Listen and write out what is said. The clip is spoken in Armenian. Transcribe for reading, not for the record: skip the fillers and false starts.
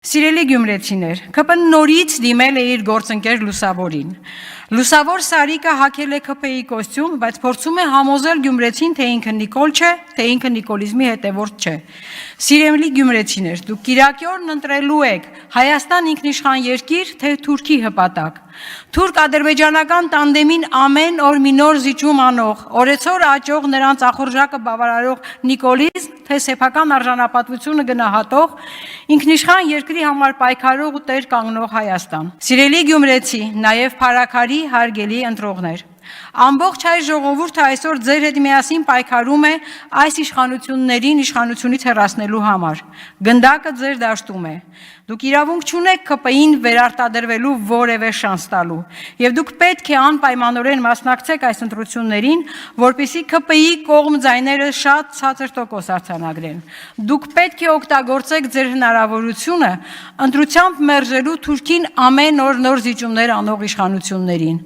Սիրելի գյումրեցիներ, ԿՊ նորից դիմել է իր գործընկեր Լուսավորին։ Լուսավոր Սարիկը հագել է ԿՊ-ի կոստյում, բայց փորձում է համոզել գյումրեցին, թե ինքը Նիկոլ չէ, թե ինքը նիկոլիզմի հետևորդ չէ։ Սիրելի գյումրեցիներ, դուք կիրակի օրն ընտրելու եք Հայաստան ինքնիշխան երկիր, թե Թուրքի հպատակ։ Թուրք-ադրբեջանական տանդեմին ամեն օր մի նոր զիջում անող, օրեցօր աճող նրանց ախորժակը բավարարող նիկոլիզմ, թե սեփական արժանապատվությունը գնահատող, ինքնիշխան երկրի համար պայքարող ու տեր կանգնող Հայաստան։ Սիրելի գյումրեցի, նաև փառաքարի հարգելի ընտրողներ, ամբողջ հայ ժողովուրդը այսօր ձեր հետ միասին պայքարում է այս իշխանություններին իշխանությունից հեռացնելու համար։ Գնդակը ձեր դաշտում է։ Դուք իրավունք չունեք ԿՊ-ին վերարտադրվելու որևէ շանս տալու, եւ դուք պետք է անպայմանորեն մասնակցեք այս ընտրություններին, որպեսզի ԿՊ-ի կողմ ձայները շատ ցածր տոկոս արձանագրեն։ Դուք պետք է օգտագործեք ձեր հնարավորությունը ընտրությամբ մերժելու Թուրքին ամեն օր նոր զիջումներ անող իշխանություններին։